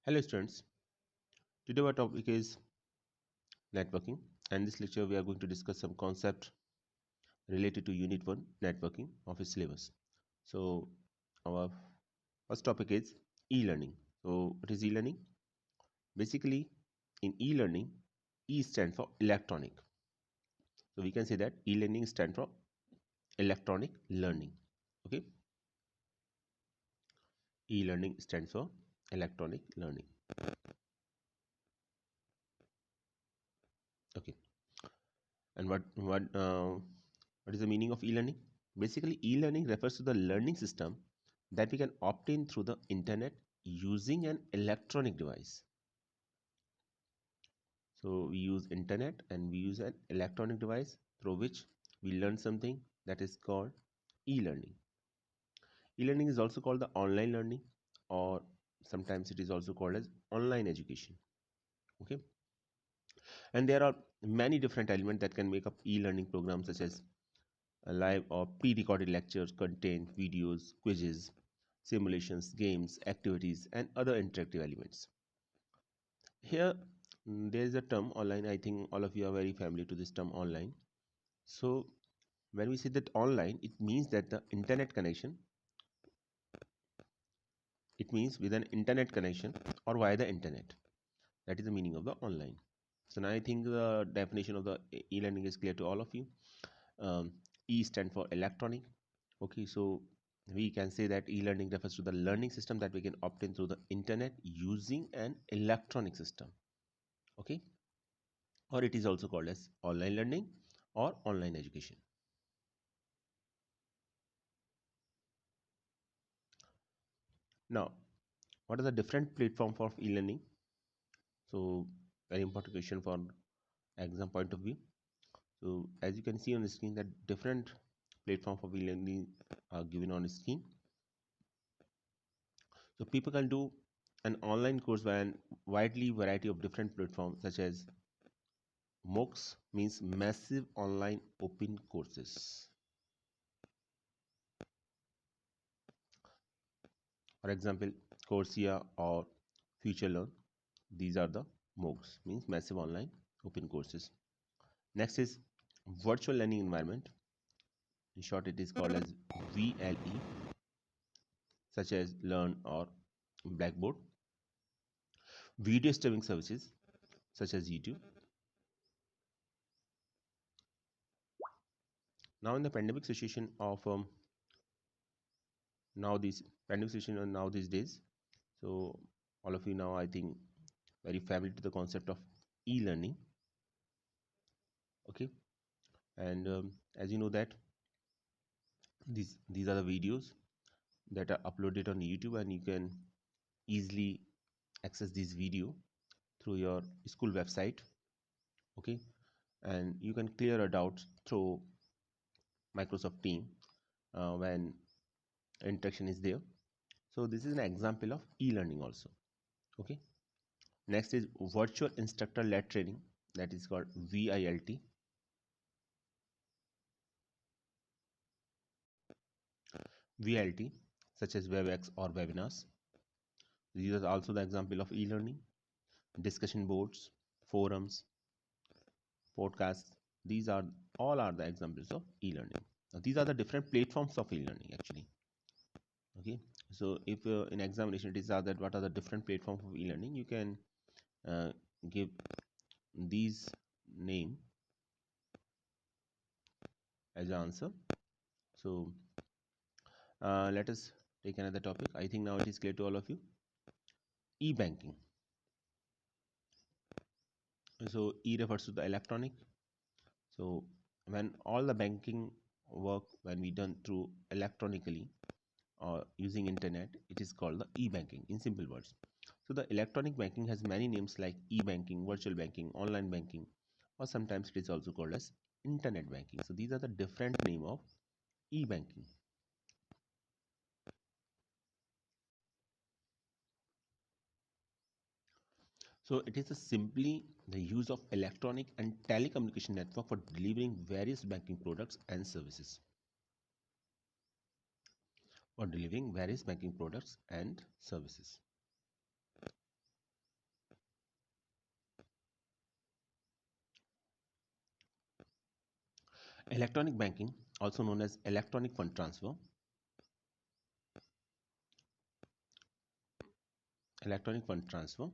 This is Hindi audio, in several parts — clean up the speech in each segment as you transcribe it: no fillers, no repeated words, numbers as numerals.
Hello students, today our topic is networking, and this lecture we are going to discuss some concept related to unit 1 networking of its syllabus. So our first topic is e-learning. So what is e-learning? Basically in e-learning, E stands for electronic. So we can say that e-learning stands for electronic learning. Okay, e-learning stands for electronic learning. Okay, and what is the meaning of e-learning? Basically, e-learning refers to the learning system that we can obtain through the internet using an electronic device. So we use internet and we use an electronic device through which we learn something that is called e-learning. E-learning is also called the online learning, or sometimes it is also called as online education. Okay, and there are many different elements that can make up e-learning programs, such as live or pre-recorded lectures, content, videos, quizzes, simulations, games, activities, and other interactive elements. Here, there is a term online. I think all of you are very familiar to this term online. So, when we say that online, it means that the internet connection, it means with an internet connection or via the internet. That is the meaning of the online. So now I think the definition of the e-learning is clear to all of you. Um, E stand for electronic. Okay, so we can say that e-learning refers to the learning system that we can obtain through the internet using an electronic system. Okay, or it is also called as online learning or online education. Now, what are the different platforms for e-learning? So, very important question for exam point of view. So, as you can see on the screen, that different platform for e-learning are given on the screen. So, people can do an online course by a widely variety of different platforms, such as MOOCs, means massive online open courses. For example, Coursera or FutureLearn. These are the MOOCs, means massive online open courses. Next is virtual learning environment. In short, it is called as VLE, such as Learn or Blackboard. Video streaming services such as YouTube. Now, in the pandemic situation of now this pandemic situation and now these days, so all of you now I think very familiar to the concept of e-learning. Okay, and as you know that these are the videos that are uploaded on YouTube, and you can easily access this video through your school website. Okay, and you can clear a doubt through Microsoft Team when interaction is there. So this is an example of e-learning also. Okay, next is virtual instructor led training, that is called VILT. VLT, such as WebEx or webinars. These are also the example of e-learning. Discussion boards, forums, podcasts. These are all are the examples of e-learning. Now, these are the different platforms of e-learning actually. Okay, so if in examination it is that what are the different platforms of e-learning, you can uh, give these name as an answer. So let us take another topic. I think now it is clear to all of you. E-banking. So E refers to the electronic. So when all the banking work when we done through electronically or using internet, it is called the e-banking in simple words. So the electronic banking has many names like e-banking, virtual banking, online banking, or sometimes it is also called as internet banking. So these are the different name of e-banking. So it is simply the use of electronic and telecommunication network for delivering various banking products and services. For delivering various banking products and services. Electronic banking, also known as electronic fund transfer. Electronic fund transfer,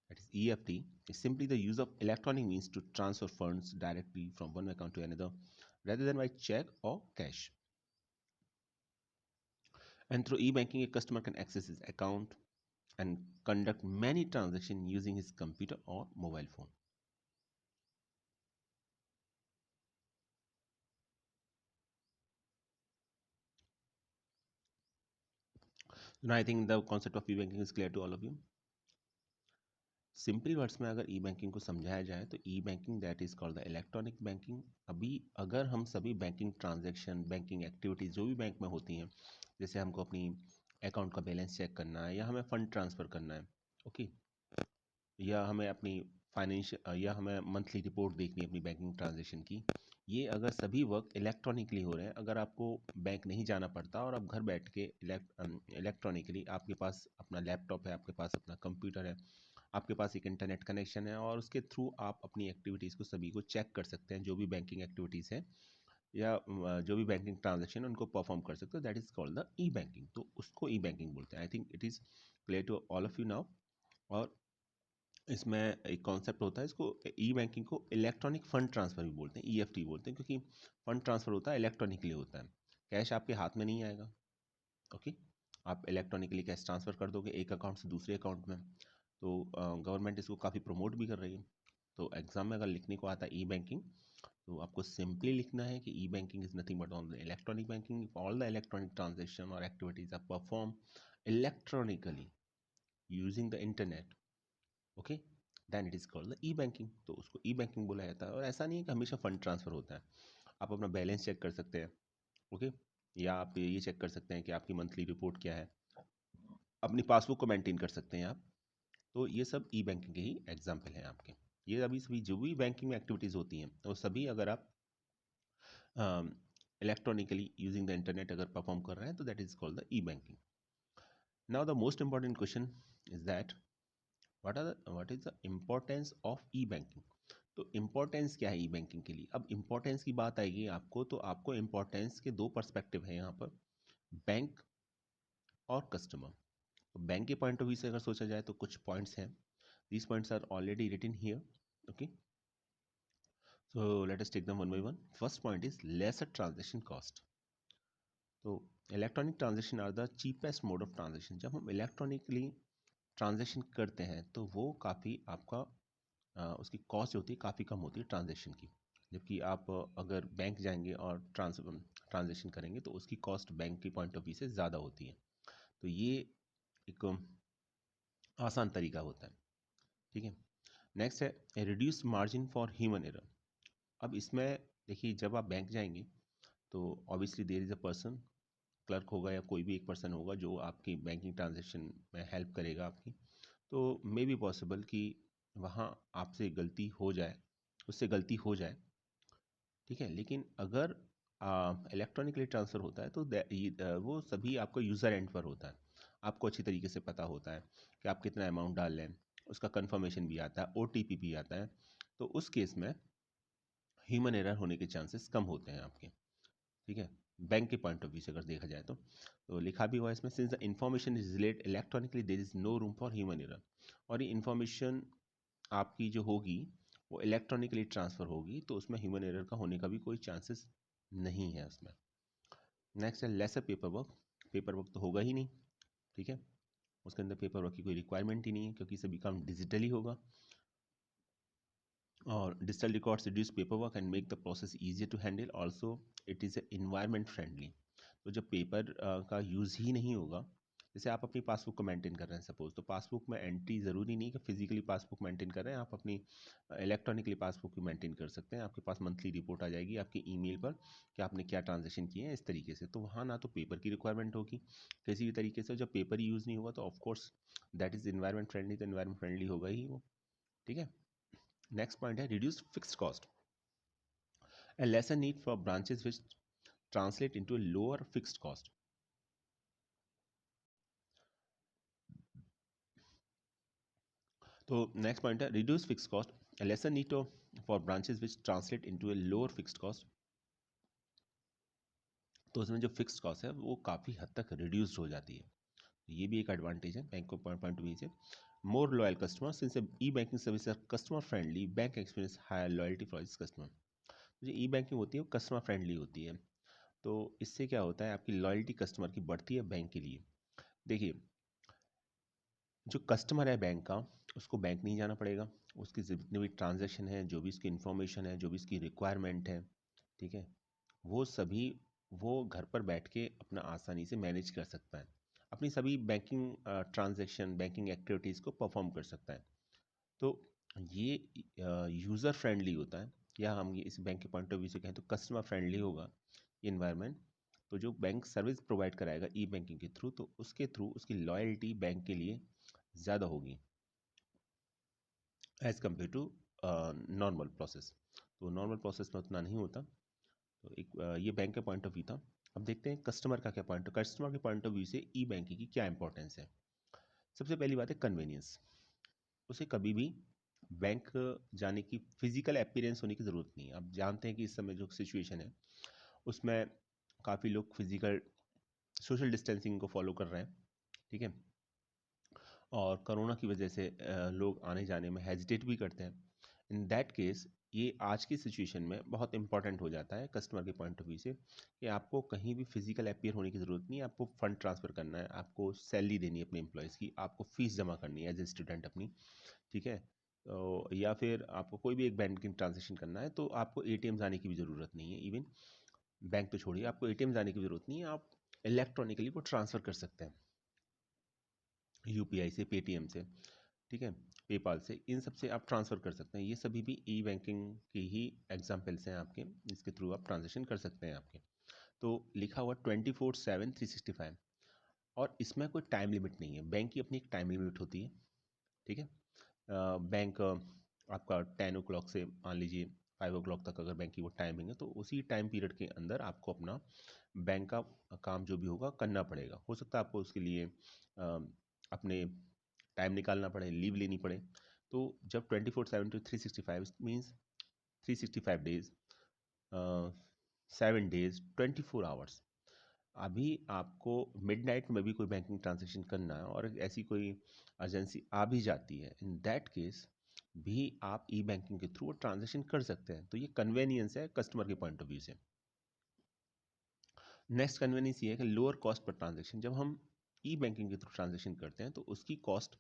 that is EFT, is simply the use of electronic means to transfer funds directly from one account to another rather than by check or cash. And through e-banking, a customer can access his account and conduct many transactions using his computer or mobile phone. Now I think the concept of e-banking is clear to all of you. Simply words में अगर ई बैंकिंग को समझाया जाए तो e banking that is called the electronic banking. अभी अगर हम सभी बैंकिंग ट्रांजैक्शन, बैंकिंग एक्टिविटीज़ जो भी बैंक में होती हैं, जैसे हमको अपनी अकाउंट का बैलेंस चेक करना है या हमें फ़ंड ट्रांसफ़र करना है, ओके, या हमें अपनी फाइनेंशियल या हमें मंथली रिपोर्ट देखनी है अपनी बैंकिंग ट्रांजेक्शन की, ये अगर सभी वर्क इलेक्ट्रॉनिकली हो रहे हैं, अगर आपको बैंक नहीं जाना पड़ता और आप घर बैठ के इलेक्ट्रॉनिकली, आपके पास अपना लैपटॉप है, आपके पास अपना कंप्यूटर है, आपके पास एक इंटरनेट कनेक्शन है और उसके थ्रू आप अपनी एक्टिविटीज़ को सभी को चेक कर सकते हैं, जो भी बैंकिंग एक्टिविटीज़ हैं या जो भी बैंकिंग ट्रांजेक्शन उनको परफॉर्म कर सकते हो, that is called the E banking. तो उसको ई बैंकिंग बोलते हैं। I think it is clear to all of you now. और इसमें एक कॉन्सेप्ट होता है, इसको ई बैंकिंग को इलेक्ट्रॉनिक फंड ट्रांसफ़र भी बोलते हैं, ईएफटी बोलते हैं, क्योंकि फंड ट्रांसफ़र होता है इलेक्ट्रॉनिकली होता है, कैश आपके हाथ में नहीं आएगा। ओके, आप इलेक्ट्रॉनिकली कैश ट्रांसफ़र कर दोगे एक अकाउंट से दूसरे अकाउंट में। तो गवर्नमेंट इसको काफ़ी प्रमोट भी कर रही है। तो एग्ज़ाम में अगर लिखने को आता है ई बैंकिंग, तो आपको सिंपली लिखना है कि e banking is nothing but on the electronic banking, all the electronic transaction और activities are perform electronically using the internet, okay, then it is called the E banking. तो उसको ई बैंकिंग बोला जाता है। और ऐसा नहीं है कि हमेशा फंड ट्रांसफ़र होता है, आप अपना बैलेंस चेक कर सकते हैं, ओके, या आप ये चेक कर सकते हैं कि आपकी मंथली रिपोर्ट क्या है, अपनी पासबुक को मेंटेन कर सकते हैं आप। तो ये सब ई बैंकिंग के ही एग्जाम्पल हैं आपके। ये अभी सभी जो भी बैंकिंग में एक्टिविटीज़ होती हैं, तो सभी अगर आप इलेक्ट्रॉनिकली यूजिंग द इंटरनेट अगर परफॉर्म कर रहे हैं, तो that is called the E banking. Now the most important question is that what is the importance of e-banking? तो इम्पोर्टेंस क्या है ई बैंकिंग के लिए? अब इम्पोर्टेंस की बात आएगी आपको, तो आपको इम्पोर्टेंस के दो पर्सपेक्टिव हैं यहाँ पर, बैंक और कस्टमर। तो बैंक के पॉइंट ऑफ व्यू से अगर सोचा जाए तो कुछ पॉइंट्स हैं, these points are already written here, okay, so let us take them one by one. First point is lesser transaction cost. तो electronic transaction are the cheapest mode of transaction. जब हम इलेक्ट्रॉनिकली ट्रांजेक्शन करते हैं तो वो काफ़ी आपका उसकी कॉस्ट होती है काफ़ी कम होती है ट्रांजेक्शन की। जबकि आप अगर बैंक जाएंगे और ट्रांजेक्शन करेंगे तो उसकी कॉस्ट बैंक के पॉइंट ऑफ व्यू से ज़्यादा होती है। तो ये एक आसान तरीका होता है, ठीक है। नेक्स्ट है reduce margin for human error. अब इसमें देखिए, जब आप बैंक जाएंगे तो obviously there is a person, clerk होगा या कोई भी एक पर्सन होगा जो आपकी बैंकिंग ट्रांजेक्शन में हेल्प करेगा आपकी। तो मे बी पॉसिबल कि वहाँ आपसे गलती हो जाए, उससे गलती हो जाए, ठीक है। लेकिन अगर इलेक्ट्रॉनिकली ट्रांसफ़र होता है तो वो सभी आपको यूज़र एंड पर होता है, आपको अच्छी तरीके से पता होता है कि आप कितना अमाउंट डाल लें, उसका कंफर्मेशन भी आता है, ओटीपी भी आता है। तो उस केस में ह्यूमन एरर होने के चांसेस कम होते हैं आपके, ठीक है, बैंक के पॉइंट ऑफ व्यू से अगर देखा जाए तो लिखा भी हुआ है इसमें, since the information is relate electronically there is no room for human error. और ये इन्फॉर्मेशन आपकी जो होगी वो इलेक्ट्रॉनिकली ट्रांसफ़र होगी, तो उसमें ह्यूमन एरर का होने का भी कोई चांसेस नहीं है उसमें। नेक्स्ट है lesser paper work. Paper work तो होगा ही नहीं, ठीक है, उसके अंदर पेपर वर्क की कोई रिक्वायरमेंट ही नहीं है क्योंकि सभी काम डिजिटली होगा। और digital records reduce paper work and make the process easier to handle, also it is environment friendly. तो जब पेपर का यूज़ ही नहीं होगा, जैसे आप अपनी पासबुक को मेंटेन कर रहे हैं सपोज, तो पासबुक में एंट्री ज़रूरी नहीं कि फिजिकली पासबुक मेंटेन कर रहे हैं, आप अपनी इलेक्ट्रॉनिकली पासबुक भी मेंटेन कर सकते हैं। आपके पास मंथली रिपोर्ट आ जाएगी आपकी ईमेल पर कि आपने क्या ट्रांजेक्शन किए हैं इस तरीके से। तो वहाँ ना तो पेपर की रिक्वायरमेंट होगी किसी भी तरीके से। जब पेपर यूज़ नहीं होगा तो of course that is environment friendly, तो इन्वायरमेंट फ्रेंडली होगा ही वो, ठीक है। नेक्स्ट पॉइंट है reduce fixed cost, a lesser need for branches which translate into a lower fixed cost. तो नेक्स्ट पॉइंट है reduce fix cost, A lesser need for branches which translate into a lower fixed cost. तो उसमें जो फिक्स्ड कॉस्ट है वो काफ़ी हद तक रिड्यूस्ड हो जाती है. ये भी एक एडवांटेज है बैंक को पॉइंट ऑफ व्यू से. More loyal customer since E banking service are customer friendly bank experience higher loyalty for इस कस्टमर. जो ई बैंकिंग होती है वो कस्टमर फ्रेंडली होती है, तो इससे क्या होता है आपकी लॉयल्टी कस्टमर की बढ़ती है बैंक के लिए. देखिए, जो कस्टमर है बैंक का, उसको बैंक नहीं जाना पड़ेगा. उसकी जितनी भी ट्रांजैक्शन है, जो भी इसकी इन्फॉर्मेशन है, जो भी इसकी रिक्वायरमेंट है, ठीक है, वो सभी वो घर पर बैठ के अपना आसानी से मैनेज कर सकता है. अपनी सभी बैंकिंग ट्रांजैक्शन, बैंकिंग एक्टिविटीज़ को परफॉर्म कर सकता है. तो ये यूज़र फ्रेंडली होता है, या हम ये इस बैंक के पॉइंट ऑफ व्यू से कहें तो कस्टमर फ्रेंडली होगा ये इन्वायरमेंट. तो जो बैंक सर्विस प्रोवाइड कराएगा ई बैंकिंग के थ्रू, तो उसके थ्रू उसकी लॉयल्टी बैंक के लिए ज़्यादा होगी as compare to normal process. तो नॉर्मल प्रोसेस में उतना नहीं होता. तो एक ये बैंक का पॉइंट ऑफ व्यू था. अब देखते हैं कस्टमर का क्या पॉइंट, कस्टमर के पॉइंट ऑफ व्यू से ई बैंकिंग की क्या इंपॉर्टेंस है. सबसे पहली बात है कन्वीनियंस. उसे कभी भी बैंक जाने की फिजिकल अपीयरेंस होने की ज़रूरत नहीं है. आप जानते हैं कि इस समय जो सिचुएशन है उसमें काफ़ी लोग फिजिकल सोशल डिस्टेंसिंग को फॉलो कर रहे हैं, ठीक है, और कोरोना की वजह से लोग आने जाने में हेजिटेट भी करते हैं. इन दैट केस ये आज की सिचुएशन में बहुत इंपॉर्टेंट हो जाता है कस्टमर के पॉइंट ऑफ व्यू से कि आपको कहीं भी फिजिकल अपीयर होने की ज़रूरत नहीं है. आपको फ़ंड ट्रांसफ़र करना है, आपको सैलरी देनी है अपने एम्प्लॉयज़ की, आपको फ़ीस जमा करनी है एज ए स्टूडेंट अपनी, ठीक है, तो या फिर आपको कोई भी एक बैंकिंग ट्रांजेक्शन करना है, तो आपको एटीएम जाने की भी ज़रूरत नहीं है. इवन बैंक तो छोड़िए, आपको एटीएम जाने की ज़रूरत नहीं है. आप इलेक्ट्रॉनिकली वो ट्रांसफ़र कर सकते हैं यूपीआई से, पेटीएम से, ठीक है, पेपाल से, इन सब से आप ट्रांसफ़र कर सकते हैं. ये सभी भी ई बैंकिंग की ही एग्जाम्पल्स हैं आपके, जिसके थ्रू आप ट्रांजेक्शन कर सकते हैं आपके. तो लिखा हुआ 24/7 365, और इसमें कोई टाइम लिमिट नहीं है. बैंक की अपनी एक टाइम लिमिट होती है, ठीक है. बैंक आपका 10 o'clock से मान लीजिए 5 o'clock तक अगर बैंक की वो टाइमिंग है, तो उसी टाइम पीरियड के अंदर आपको अपना बैंक का काम जो भी होगा करना पड़ेगा. हो सकता है आपको उसके लिए अपने टाइम निकालना पड़े, लीव लेनी पड़े. तो जब 24/7 to 365 means 365 days, 7 days, 24 hours, अभी आपको मिडनाइट में भी कोई बैंकिंग ट्रांजेक्शन करना है और ऐसी कोई अर्जेंसी आ भी जाती है, इन दैट केस भी आप ई बैंकिंग के थ्रू ट्रांजेक्शन कर सकते हैं. तो ये कन्वेनियंस है कस्टमर के पॉइंट ऑफ व्यू से. नेक्स्ट कन्वेनियंस ये है कि लोअर कॉस्ट पर ट्रांजेक्शन. जब हम ई बैंकिंग के थ्रू ट्रांजेक्शन करते हैं तो उसकी कॉस्ट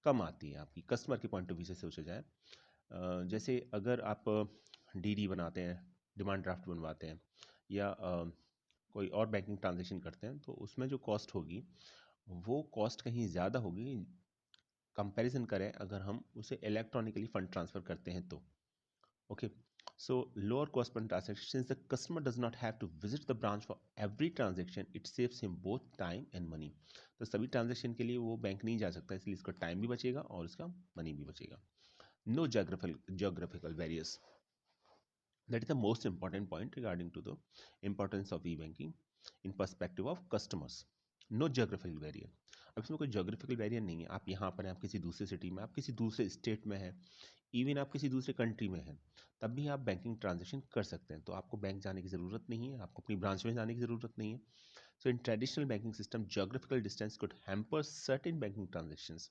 कम आती है आपकी कस्टमर के पॉइंट ऑफ व्यू से सोचा जाए. जैसे अगर आप डीडी बनाते हैं, डिमांड ड्राफ्ट बनवाते हैं, या कोई और बैंकिंग ट्रांजेक्शन करते हैं, तो उसमें जो कॉस्ट होगी वो कॉस्ट कहीं ज़्यादा होगी कंपैरिजन करें अगर हम उसे इलेक्ट्रॉनिकली फंड ट्रांसफ़र करते हैं तो. Okay, so lower cost per transaction, since the customer does not have to visit the branch for every transaction, it saves him both time and money. तो सभी ट्रांजेक्शन के लिए वो बैंक नहीं जा सकता, इसलिए इसका टाइम भी बचेगा और इसका मनी भी बचेगा. No geographical barriers. That is the most important point regarding to the importance of e-banking in perspective of customers. No geographical barrier. अब इसमें कोई geographical barrier नहीं है. आप यहाँ पर हैं, आप किसी दूसरे सिटी में, आप किसी दूसरे स्टेट में हैं, इवन आप किसी दूसरे कंट्री में हैं, तब भी आप बैंकिंग ट्रांजेक्शन कर सकते हैं. तो आपको बैंक जाने की ज़रूरत नहीं है, आपको अपनी ब्रांच में जाने की ज़रूरत नहीं है. So in traditional banking system, geographical distance could hamper certain banking transactions.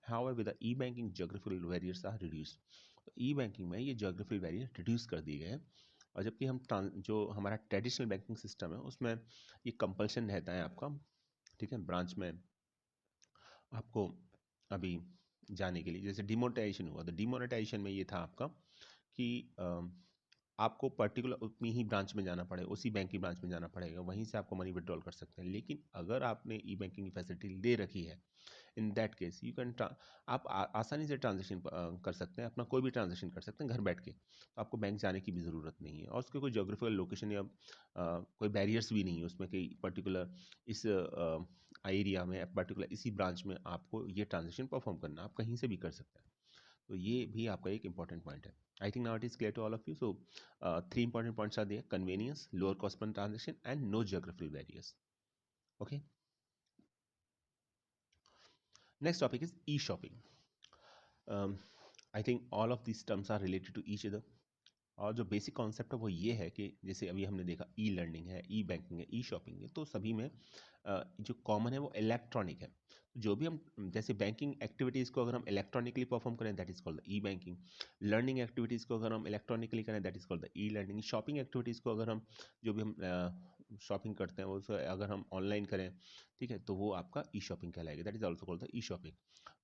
However, with the e-banking, geographical barriers are reduced. E banking में ये जोग्राफिकल बैरियर रिड्यूस कर दिए गए हैं. और जबकि हम जो हमारा ट्रेडिशनल बैंकिंग सिस्टम है उसमें ये कंपल्शन रहता है आपका, ठीक है, ब्रांच में आपको अभी जाने के लिए. जैसे डिमोनेटाइजेशन हुआ, तो डिमोनेटाइजेशन में ये था आपका कि आपको पर्टिकुलर उतनी ही ब्रांच में जाना पड़ेगा, उसी बैंक की ब्रांच में जाना पड़ेगा, वहीं से आपको मनी विड्रॉल कर सकते हैं. लेकिन अगर आपने ई बैंकिंग की फैसिलिटी ले रखी है, in that case you can आप आसानी से ट्रांजेक्शन कर सकते हैं, अपना कोई भी ट्रांजेक्शन कर सकते हैं घर बैठ के. तो आपको बैंक जाने की भी ज़रूरत नहीं है, और उसके कोई जोग्राफिकल लोकेशन या कोई बैरियर्स भी नहीं है उसमें कि पर्टिकुलर इस एरिया में, पर्टिकुलर इसी ब्रांच में आपको ये ट्रांजेक्शन परफॉर्म करना, आप कहीं से भी कर सकते हैं. तो ये भी आपका एक इंपॉर्टेंट पॉइंट है. I think now it is clear to all of you. So 3 important points are there: convenience, lower cost per transaction, and no geographical barriers. Okay. Next topic is e-shopping. I think all of this terms are related to each other. और जो बेसिक कॉन्सेप्ट है वो ये है कि जैसे अभी हमने देखा ई लर्निंग है, ई बैंकिंग है, ई शॉपिंग है, तो सभी में जो कॉमन है वो इलेक्ट्रॉनिक है। जो भी हम जैसे बैंकिंग एक्टिविटीज़ को अगर हम इलेक्ट्रॉनिकली परफॉर्म करें that is called the E banking. Learning activities को अगर हम इलेक्ट्रॉनिकली करें that is called the e learning. Shopping activities को अगर हम जो भी हम शॉपिंग करते हैं वो अगर हम ऑनलाइन करें, ठीक है, तो वो आपका ई शॉपिंग कहलाएगा, that is also called the e shopping.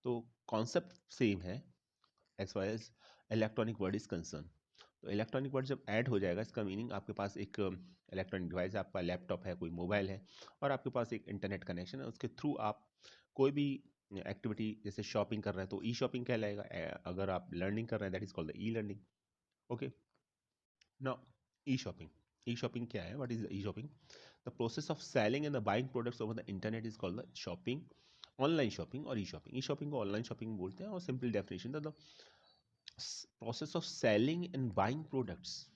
तो कॉन्सेप्ट सेम है as far as electronic word is concern. तो इलेक्ट्रॉनिक वर्ड जब ऐड हो जाएगा इसका मीनिंग आपके पास एक इलेक्ट्रॉनिक डिवाइस है, आपका लैपटॉप है, कोई मोबाइल है, और आपके पास एक इंटरनेट कनेक्शन है, उसके थ्रू आप कोई भी एक्टिविटी जैसे शॉपिंग कर रहे हैं तो ई शॉपिंग कहलाएगा। अगर आप लर्निंग कर रहे हैं that is called the e learning. Okay, now E shopping. E shopping क्या है? What is the e shopping? The process of selling and the buying products over the internet is called the shopping. Online shopping और ई शॉपिंग। ई शॉपिंग को ऑनलाइन शॉपिंग बोलते हैं, और simple definition the process of selling and buying products.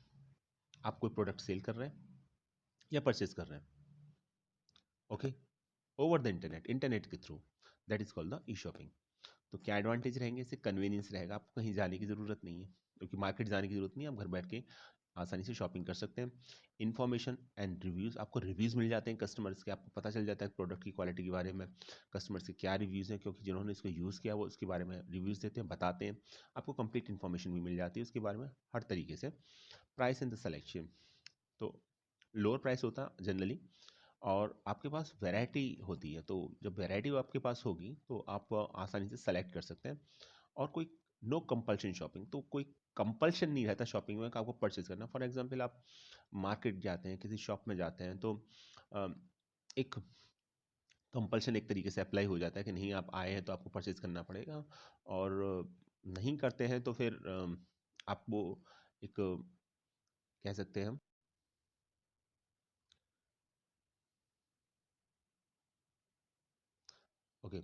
आप कोई प्रोडक्ट सेल कर रहे हैं या परचेज कर रहे हैं, okay, over the internet, internet के through, that is called the e shopping. तो क्या एडवांटेज रहेंगे? इससे कन्वीनियंस रहेगा, आपको कहीं जाने की ज़रूरत नहीं है, क्योंकि मार्केट जाने की ज़रूरत नहीं है, आप घर बैठ के आसानी से शॉपिंग कर सकते हैं। इन्फॉर्मेशन एंड रिव्यूज़, आपको रिव्यूज़ मिल जाते हैं कस्टमर्स के, आपको पता चल जाता है प्रोडक्ट की क्वालिटी के बारे में, कस्टमर्स के क्या रिव्यूज़ हैं, क्योंकि जिन्होंने इसको यूज़ किया वो उसके बारे में रिव्यूज़ देते हैं, बताते हैं, आपको कंप्लीट इन्फॉर्मेशन भी मिल जाती है उसके बारे में हर तरीके से। प्राइस एंड द सिलेक्शन, तो लोअर प्राइस होता है जनरली, और आपके पास वैरायटी होती है, तो जब वैरायटी आपके पास होगी तो आप आसानी से सेलेक्ट कर सकते हैं। और कोई नो कंपल्शन शॉपिंग, तो कोई कंपल्शन नहीं रहता शॉपिंग में कि आपको परचेज करना। फॉर एग्जांपल आप मार्केट जाते हैं, किसी शॉप में जाते हैं, तो अ, एक कंपल्शन एक तरीके से अप्लाई हो जाता है कि नहीं, आप आए हैं तो आपको परचेज करना पड़ेगा, और नहीं करते हैं तो फिर आप वो एक कह सकते हैं हम। Okay,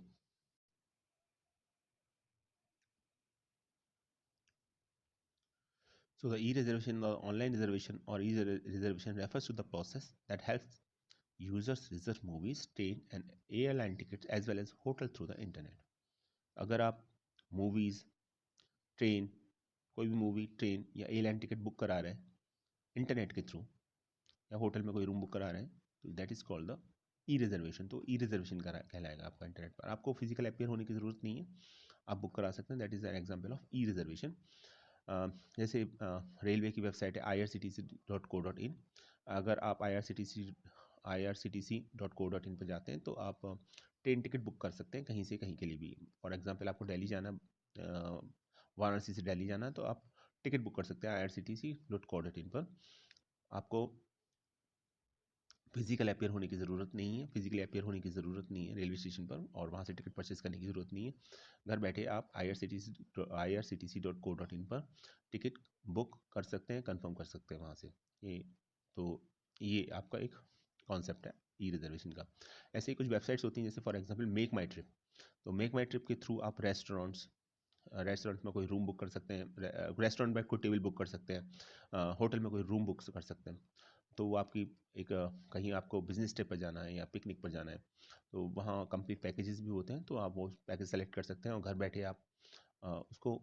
so the e-reservation or online reservation or e-reservation refers to the process that helps users reserve movies, train and airline tickets as well as hotel through the internet. अगर आप मूवीज़, ट्रेन, कोई भी मूवी, ट्रेन या एयरलाइन टिकट बुक करा रहे हैं इंटरनेट के थ्रू, या होटल में कोई रूम बुक करा रहे हैं, तो that is called the E reservation. तो ई रिजर्वेशन कहलाएगा आपका इंटरनेट पर, आपको फिजिकल अपेयर होने की ज़रूरत नहीं है, आप बुक करा सकते हैं, that is an example of E reservation. जैसे रेलवे की वेबसाइट है irctc.co.in। अगर आप irctc.co.in पर जाते हैं तो आप ट्रेन टिकट बुक कर सकते हैं कहीं से कहीं के लिए भी। फॉर एग्जांपल आपको दिल्ली जाना, वाराणसी से दिल्ली जाना है, तो आप टिकट बुक कर सकते हैं irctc.co.in पर। आपको फिजिकल अपेयर होने की ज़रूरत नहीं है, फिजिकली अपेयर होने की ज़रूरत नहीं है रेलवे स्टेशन पर, और वहाँ से टिकट परचेज करने की ज़रूरत नहीं है। घर बैठे आप irctc.co.in पर टिकट बुक कर सकते हैं, कंफर्म कर सकते हैं वहाँ से। ये तो ये आपका एक कॉन्सेप्ट है ई रिजर्वेशन का। ऐसे ही कुछ वेबसाइट्स होती हैं, जैसे for example make my trip. तो मेक माई ट्रिप के थ्रू आप रेस्टोरेंट में कोई रूम बुक कर सकते हैं, रेस्टोरेंट में कोई टेबल बुक कर सकते हैं, होटल में कोई रूम बुक कर सकते हैं। तो वो आपकी एक कहीं आपको बिजनेस ट्रिप पर जाना है या पिकनिक पर जाना है, तो वहाँ कंप्लीट पैकेजेस भी होते हैं, तो आप वो पैकेज सेलेक्ट कर सकते हैं और घर बैठे आप उसको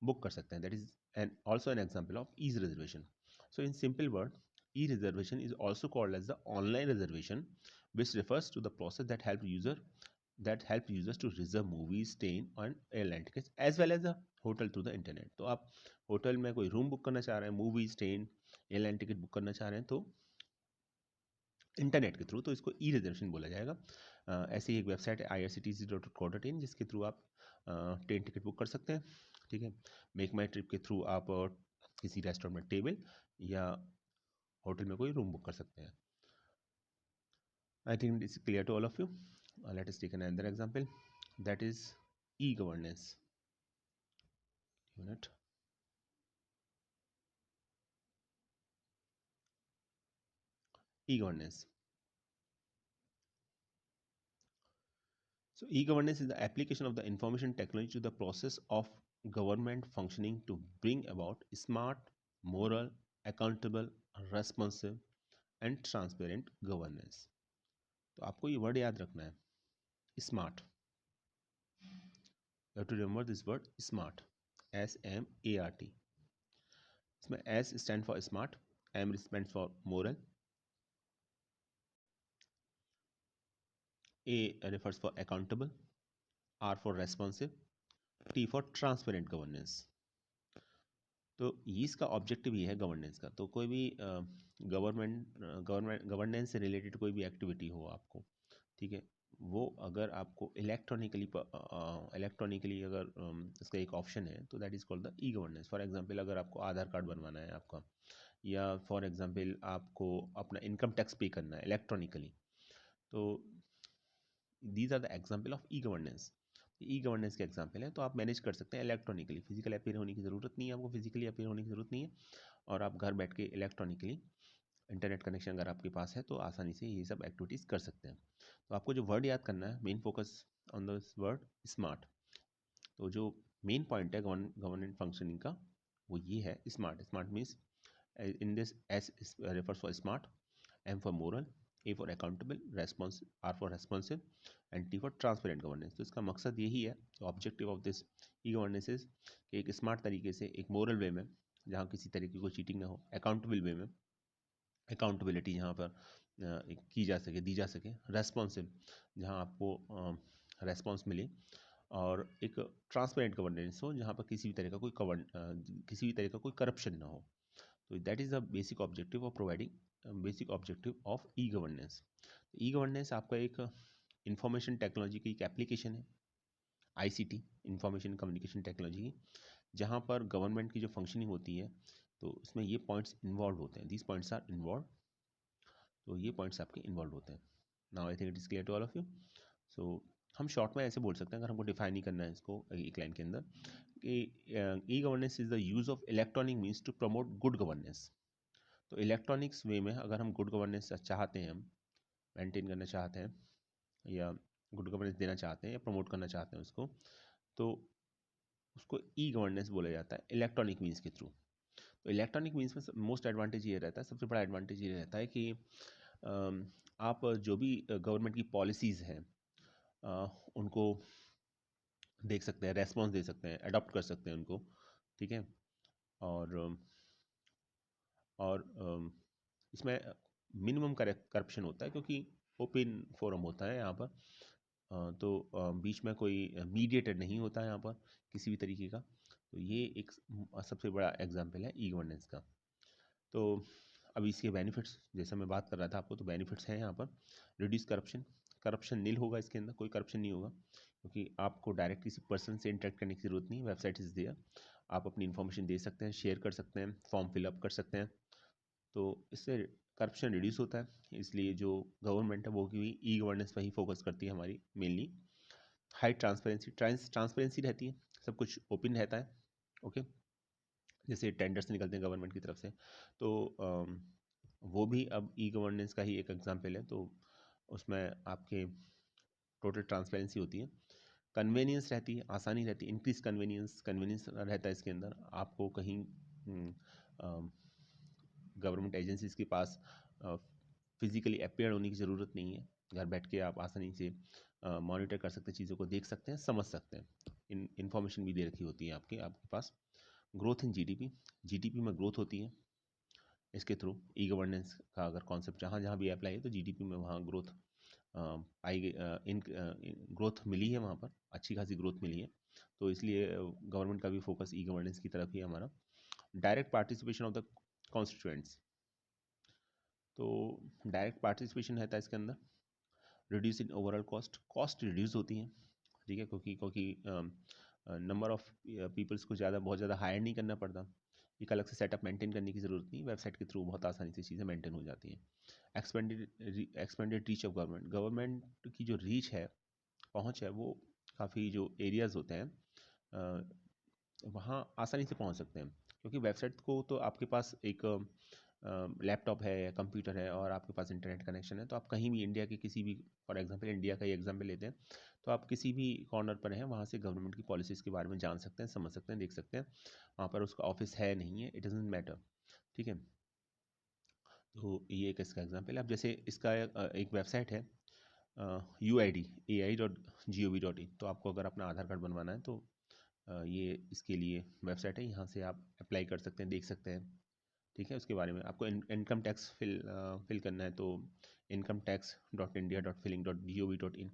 बुक कर सकते हैं। That is an also an example of e reservation. So in simple word, e reservation is also called as the online reservation, which refers to the process that help users to reserve movies, train and airline tickets as well as the hotel through the internet। तो आप होटल में कोई रूम बुक करना चाह रहे हैं, movies, train, airline ticket book करना चाह रहे हैं, तो इंटरनेट के थ्रू, तो इसको ई रिजर्वेशन बोला जाएगा। ऐसे ही एक वेबसाइट है irctc.co.in, जिसके थ्रू आप ट्रेन टिकट बुक कर सकते हैं, ठीक है। मेक माई ट्रिप के थ्रू आप किसी रेस्टोरेंट में टेबल या होटल में कोई रूम बुक कर सकते हैं। I think it's clear to all of you. Let us take another example, that is e governance unit. E governance, so e-governance is the application of the information technology to the process of government functioning to bring about smart, moral, accountable, responsive and transparent governance। तो आपको ये वर्ड याद रखना है, smart. You have to remember this word smart, SMART. इसमें S stand for smart, M stand for moral, A refers for accountable, R for responsive, T for transparent governance. तो ये इसका ऑब्जेक्टिव ये है गवर्नेंस का। तो कोई भी गवर्नेंस से रिलेटेड कोई भी एक्टिविटी हो आपको, ठीक है, वो अगर आपको इलेक्ट्रॉनिकली अगर इसका एक ऑप्शन है तो that is called the e governance. For example अगर आपको आधार कार्ड बनवाना है आपका, या फॉर एग्जांपल आपको अपना इनकम टैक्स पे करना है इलेक्ट्रॉनिकली, तो these are the example of e governance. E governance के एग्जाम्पल है, तो आप मैनेज कर सकते हैं इलेक्ट्रॉनिकली। फिजिकल अपीयर होने की ज़रूरत नहीं है, आपको फिजिकली अपीयर होने की ज़रूरत नहीं है, और आप घर बैठ के इलेक्ट्रॉनिकली इंटरनेट कनेक्शन अगर आपके पास है तो आसानी से ये सब एक्टिविटीज़ कर सकते हैं। तो आपको जो वर्ड याद करना है, main focus on this word smart. तो जो मेन पॉइंट है गवर्नेंट फंक्शनिंग का वो ये है smart. Smart means in this S refers for smart, M for moral, A for accountable, R for responsive, and T for transparent governance। तो इसका मकसद यही है, objective of this E governance is कि एक स्मार्ट तरीके से, एक मोरल वे में जहाँ किसी तरीके को चीटिंग ना हो, अकाउंटेबल वे में अकाउंटेबिलिटी जहाँ पर की जा सके, दी जा सके, रेस्पॉन्सिव जहाँ आपको रेस्पॉन्स मिले, और एक ट्रांसपेरेंट गवर्नेंस हो जहाँ पर किसी भी तरह का कोई करप्शन ना हो। तो that is the basic objective of providing basic objective of e governance. E governance आपका एक इंफॉर्मेशन टेक्नोलॉजी की एक एप्लीकेशन है, ICT, इंफॉर्मेशन कम्युनिकेशन टेक्नोलॉजी की, जहाँ पर गवर्नमेंट की जो फंक्शनिंग होती है तो इसमें ये पॉइंट्स इन्वॉल्व होते हैं। दीज पॉइंट्स आर इन्वॉल्व, तो ये पॉइंट्स आपके इन्वॉल्व होते हैं। Now I think it is clear to all of you. So हम शॉर्ट में ऐसे बोल सकते हैं, अगर हमको डिफाइन नहीं करना है इसको एक लाइन के अंदर, कि e governance is the use of electronic means to promote good governance. तो इलेक्ट्रॉनिक्स वे में अगर हम गुड गवर्नेंस चाहते हैं, हम मेंटेन करना चाहते हैं, या गुड गवर्नेंस देना चाहते हैं, या प्रमोट करना चाहते हैं उसको, तो उसको ई गवर्नेंस बोला जाता है इलेक्ट्रॉनिक मीन्स के थ्रू। तो इलेक्ट्रॉनिक मीन्स में मोस्ट एडवांटेज ये रहता है, सबसे बड़ा एडवांटेज ये रहता है कि आप जो भी गवर्नमेंट की पॉलिसीज़ हैं उनको देख सकते हैं, रेस्पॉन्स दे सकते हैं, अडॉप्ट कर सकते हैं उनको, ठीक है। और इसमें मिनिमम करप्शन होता है क्योंकि ओपन फोरम होता है यहाँ पर। तो बीच में कोई मीडिएटर नहीं होता है यहाँ पर किसी भी तरीके का। तो ये एक सबसे बड़ा एग्जाम्पल है ई गवर्नेंस का। तो अब इसके बेनिफिट्स, जैसा मैं बात कर रहा था आपको, तो बेनिफिट्स हैं यहाँ पर। रिड्यूस करप्शन, करप्शन नील होगा इसके अंदर, कोई करप्शन नहीं होगा क्योंकि आपको डायरेक्ट किसी पर्सन से इंटरेक्ट करने की ज़रूरत नहीं है। वेबसाइट इज़ देयर, आप अपनी इन्फॉर्मेशन दे सकते हैं, शेयर कर सकते हैं, फॉर्म फिलअप कर सकते हैं। तो इससे करप्शन रिड्यूस होता है, इसलिए जो गवर्नमेंट है वो भी ई गवर्नेंस पर ही फोकस करती है हमारी मेनली। हाई ट्रांसपेरेंसी रहती है, सब कुछ ओपन रहता है, ओके। जैसे टेंडर्स निकलते हैं गवर्नमेंट की तरफ से, तो वो भी अब ई गवर्नेंस का ही एक एग्जांपल है। तो उसमें आपके टोटल ट्रांसपेरेंसी होती है, कन्वीनियंस रहती है, आसानी रहती है, इंक्रीज कन्वीनियंस रहता है इसके अंदर। आपको कहीं गवर्नमेंट एजेंसीज के पास फिजिकली अपेयर होने की ज़रूरत नहीं है। घर बैठ के आप आसानी से मॉनिटर कर सकते हैं, चीज़ों को देख सकते हैं, समझ सकते हैं। इन्फॉर्मेशन भी दे रखी होती है आपके पास। ग्रोथ इन जीडीपी में ग्रोथ होती है इसके थ्रू। ई गवर्नेंस का अगर कॉन्सेप्ट जहाँ जहाँ भी अप्लाई है तो जीडीपी में वहाँ ग्रोथ आई गई, ग्रोथ मिली है, वहाँ पर अच्छी खासी ग्रोथ मिली है। तो इसलिए गवर्नमेंट का भी फोकस ई गवर्नेंस की तरफ ही है हमारा। Direct participation of the constituents, तो डायरेक्ट पार्टिसिपेशन रहता है इसके अंदर। Reduce in overall cost reduce होती है, ठीक है, क्योंकि नंबर ऑफ पीपल्स को बहुत ज़्यादा हायर नहीं करना पड़ता, एक अलग से सेटअप मेंटेन करने की ज़रूरत नहीं, वेबसाइट के थ्रू बहुत आसानी से चीज़ें मेंटेन हो जाती हैं। एक्सपेंडेड रीच ऑफ गवर्नमेंट की जो रीच है, पहुंच है, वो काफ़ी जो एरियाज़ होते हैं वहाँ आसानी से पहुंच सकते हैं, क्योंकि वेबसाइट को तो आपके पास एक लैपटॉप है या कंप्यूटर है और आपके पास इंटरनेट कनेक्शन है, तो आप कहीं भी इंडिया के किसी भी, फॉर एग्जांपल इंडिया का ही एग्जांपल लेते हैं, तो आप किसी भी कॉर्नर पर हैं वहाँ से गवर्नमेंट की पॉलिसीज़ के बारे में जान सकते हैं, समझ सकते हैं, देख सकते हैं। वहाँ पर उसका ऑफिस है नहीं है, इट डजंट मैटर, ठीक है। तो ये एक इसका एग्जाम्पल है। अब जैसे इसका एक वेबसाइट है UID AI.gov.in, तो आपको अगर अपना आधार कार्ड बनवाना है तो ये इसके लिए वेबसाइट है, यहाँ से आप अप्लाई कर सकते हैं, देख सकते हैं। ठीक है, उसके बारे में आपको इनकम टैक्स फिल करना है तो incometax.india.filling.gov.in।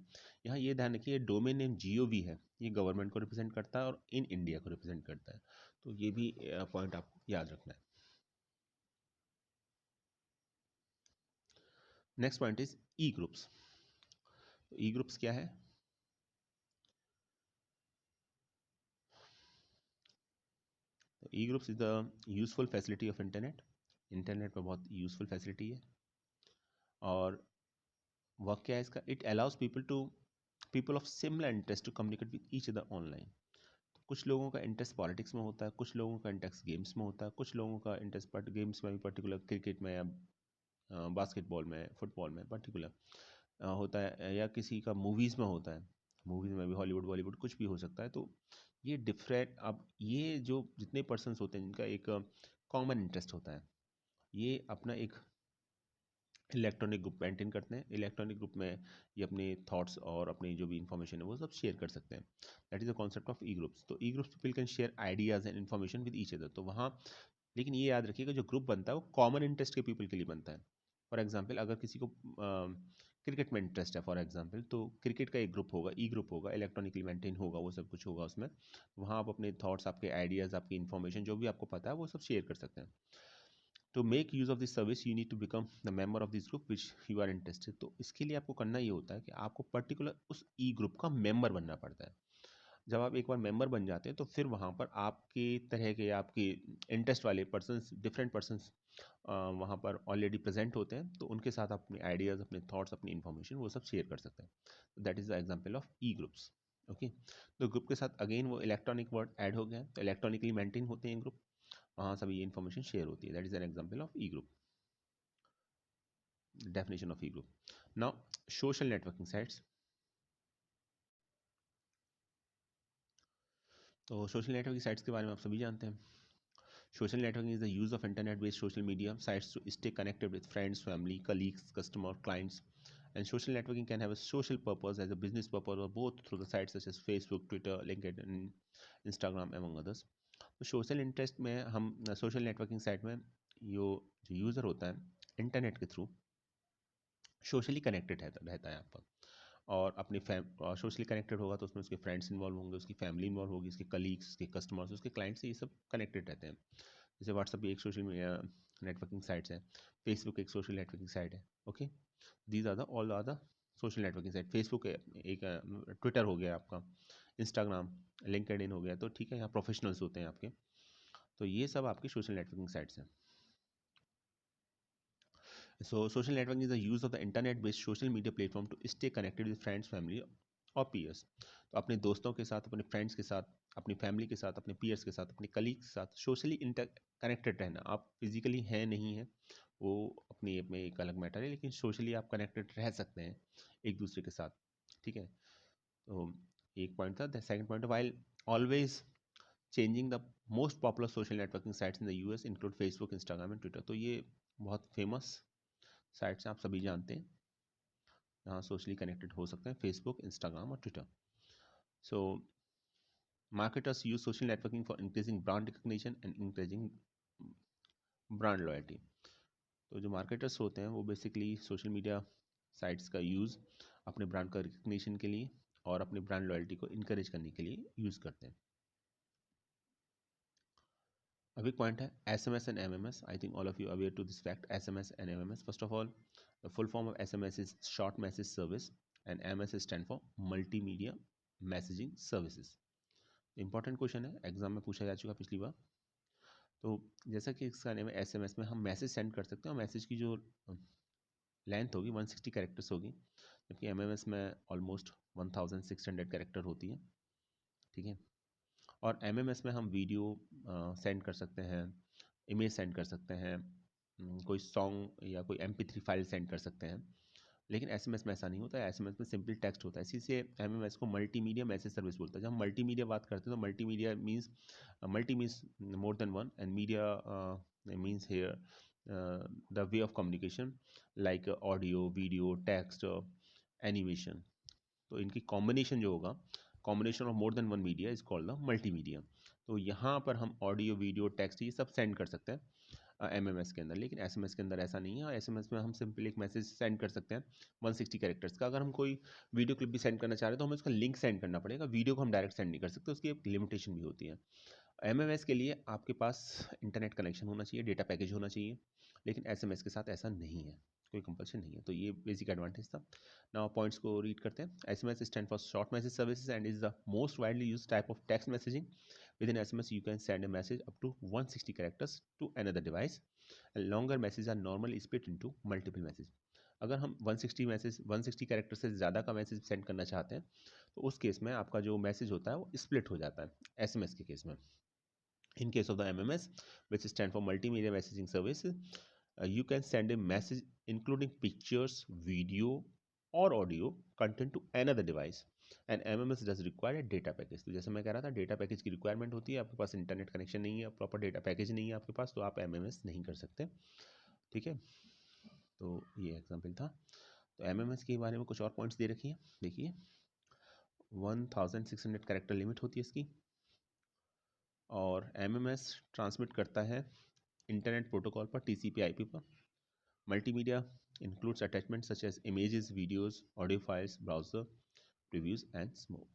यहाँ ये ध्यान रखिए, डोमेन नेम GOV है, ये गवर्नमेंट को रिप्रेजेंट करता है और इन इंडिया को रिप्रेजेंट करता है, तो ये भी पॉइंट आपको याद रखना है। Next point is e groups. E groups क्या है? E groups is the useful facility of internet. Internet में बहुत यूजफुल फैसिलिटी है, और वर्क क्या है इसका? It allows people of similar interest to communicate with each other online. कुछ लोगों का इंटरेस्ट पॉलिटिक्स में होता है, कुछ लोगों का इंटरेस्ट गेम्स में होता है, कुछ लोगों का इंटरेस्ट गेम्स में भी पर्टिकुलर क्रिकेट में या बास्केटबॉल में, फुटबॉल में पर्टिकुलर होता है, या किसी का मूवीज़ में होता है। मूवीज़ में भी हॉलीवुड बॉलीवुड कुछ भी हो सकता है। तो ये डिफरेंट, अब ये जो जितने पर्सन्स होते हैं जिनका एक कॉमन इंटरेस्ट होता है, ये अपना एक इलेक्ट्रॉनिक ग्रुप मेंटेन करते हैं। इलेक्ट्रॉनिक ग्रुप में ये अपने थॉट्स और अपनी जो भी इन्फॉर्मेशन है वो सब शेयर कर सकते हैं। That is the concept of e groups. तो e groups people can share ideas and information with each other. तो वहाँ, लेकिन ये याद रखिएगा, जो ग्रुप बनता है वो कॉमन इंटरेस्ट के पीपल के लिए बनता है। फॉर एग्जाम्पल, अगर किसी को क्रिकेट में इंटरेस्ट है फॉर एग्जाम्पल, तो क्रिकेट का एक ग्रुप होगा, ई ग्रुप होगा, इलेक्ट्रॉनिकली मेंटेन होगा, वो सब कुछ होगा उसमें। वहाँ आप अपने थॉट्स, आपके आइडियाज़, आपकी इन्फॉर्मेशन जो भी आपको पता है वो सब शेयर कर सकते हैं। To make use of this service you need to become the member of this group which you are interested. तो इसके लिए आपको करना ये होता है कि आपको पर्टिकुलर उस ई ग्रुप का मेंबर बनना पड़ता है। जब आप एक बार मेंबर बन जाते हैं तो फिर वहाँ पर आपके तरह के, आपके इंटरेस्ट वाले पर्सन्स, डिफरेंट पर्सन्स वहाँ पर ऑलरेडी प्रेजेंट होते हैं, तो उनके साथ अपने आइडियाज़, अपने थॉट्स, अपनी इन्फॉर्मेशन वो सब शेयर कर सकते हैं। That is the example of e groups. Okay, तो ग्रुप के साथ अगेन वो इलेक्ट्रॉनिक वर्ड ऐड हो गया है, तो इलेक्ट्रॉनिकली मेंटेन होते हैं ग्रुप, वहाँ सभी ये इन्फॉर्मेशन शेयर होती है। That is an example of E group. Definition of e-group. Now, social networking sites. तो सोशल नेटवर्किंग साइट्स के बारे में आप सभी जानते हैं। Social networking is the use of internet based social media sites to stay connected with friends, family, colleagues, customer, clients. And social networking can have a social purpose as a business purpose, or both through the sites such as Facebook, Twitter, LinkedIn, Instagram, among others. तो सोशल इंटरेस्ट में हम सोशल नेटवर्किंग साइट में जो यूज़र होता है इंटरनेट के थ्रू सोशली कनेक्टेड रहता है आपका, और अपने सोशली कनेक्टेड होगा तो उसमें उसके फ्रेंड्स इन्वॉल्व होंगे, उसकी फैमिली इन्वॉल्व होगी, उसके कलीग्स, उसके कस्टमर्स, उसके क्लाइंट्स, ये सब कनेक्टेड रहते हैं। जैसे व्हाट्सअप भी एक सोशल मीडिया नेटवर्किंग साइट्स है, फेसबुक एक सोशल नेटवर्किंग साइट है। Okay, these are the all are the social networking site. Facebook एक, ट्विटर हो गया आपका, इंस्टाग्राम, लिंक्डइन हो गया, तो ठीक है, यहाँ प्रोफेशनल्स होते हैं आपके, तो ये सब आपकी सोशल नेटवर्किंग साइट्स हैं। So, social networking is the use of the internet-based social media platform to stay connected with friends, family और peers। तो अपने दोस्तों के साथ, अपने फ्रेंड्स के साथ, अपनी फैमिली के साथ, अपने पीयर्स के साथ, अपने कलीग्स के साथ सोशली इंटर कनेक्टेड रहना। आप फिजिकली हैं नहीं हैं वो अपनी में एक अलग मैटर है, लेकिन सोशली आप कनेक्टेड रह सकते हैं एक दूसरे के साथ। ठीक है, तो एक पॉइंट था। Second point, while always changing the most popular social networking sites in the US include Facebook, Instagram and Twitter. तो ये बहुत फेमस साइट्स आप सभी जानते हैं, यहाँ सोशली कनेक्टेड हो सकते हैं, फेसबुक, इंस्टाग्राम और Twitter. So marketers use social networking for increasing brand recognition and increasing brand loyalty. तो जो मार्केटर्स होते हैं वो बेसिकली सोशल मीडिया साइट्स का यूज़ अपने ब्रांड का रिकग्निशन के लिए और अपने ब्रांड लॉयल्टी को इनकरेज करने के लिए यूज़ करते हैं। अब एक पॉइंट है SMS and MMS। I think all of you aware to this fact, SMS and MMS। First of all, the full form of SMS is short message service and MS stand for multimedia messaging services. Important question है, एग्जाम में पूछा जा चुका पिछली बार। तो जैसा कि इसका नेम है, SMS में हम मैसेज सेंड कर सकते हैं, और मैसेज की जो लेंथ होगी 160 कैरेक्टर्स होगी, जबकि MMS में ऑलमोस्ट 1600 कैरेक्टर होती है। ठीक है, और MMS में हम वीडियो सेंड कर सकते हैं, इमेज सेंड कर सकते हैं, कोई सॉन्ग या कोई MP3 फाइल सेंड कर सकते हैं। लेकिन SMS में ऐसा नहीं होता है, SMS में सिंपल टेक्स्ट होता है, इसी से MMS को मल्टीमीडिया मैसेज सर्विस बोलता है। जब हम मल्टीमीडिया बात करते हैं तो multimedia means, multi means more than one, and media means here the way of communication like audio, video, text, animation. तो इनकी कॉम्बिनेशन जो होगा combination of more than one media is called the multimedia. तो यहाँ पर हम ऑडियो, वीडियो, टेक्स्ट ये सब सेंड कर सकते हैं एमएमएस के अंदर, लेकिन एसएमएस के अंदर ऐसा नहीं है। एसएमएस में हम सिंपली एक मैसेज सेंड कर सकते हैं 160 कैरेक्टर्स का। अगर हम कोई वीडियो क्लिप भी सेंड करना चाह रहे हैं तो हमें उसका लिंक सेंड करना पड़ेगा, वीडियो को हम डायरेक्ट सेंड नहीं कर सकते, उसकी एक लिमिटेशन भी होती है। एमएमएस के लिए आपके पास इंटरनेट कनेक्शन होना चाहिए, डेटा पैकेज होना चाहिए, लेकिन एसएमएस के साथ ऐसा नहीं है, कोई कंपल्शन नहीं है। तो ये बेसिक एडवांटेज था। नाउ पॉइंट्स को रीड करते हैं। SMS stand for short message services and is the most widely used type of text messaging. Within SMS, you can send a message up to 160 characters to another device. And longer messages are normally split into multiple messages. अगर हम 160 कैरेक्टर से ज़्यादा का मैसेज सेंड करना चाहते हैं तो उस केस में आपका जो मैसेज होता है वो स्प्लिट हो जाता है SMS के केस में। In case of the MMS, which stands for Multimedia Messaging Service, you can send a message including pictures, video, or audio content to another device. And MMS does require a data package. तो जैसे मैं कह रहा था डेटा पैकेज की रिक्वायरमेंट होती है, आपके पास इंटरनेट कनेक्शन नहीं है, प्रॉपर डेटा पैकेज नहीं है आपके पास, तो आप MMS नहीं कर सकते। ठीक है, तो ये एग्जाम्पल था। तो MMS के बारे में कुछ और पॉइंट्स दे रखी है, देखिए 1600 कैरेक्टर लिमिट होती है इसकी, और MMS ट्रांसमिट करता है इंटरनेट प्रोटोकॉल पर, TCP/IP पर। Multimedia includes attachments such as images, videos, audio files, browser previews and more.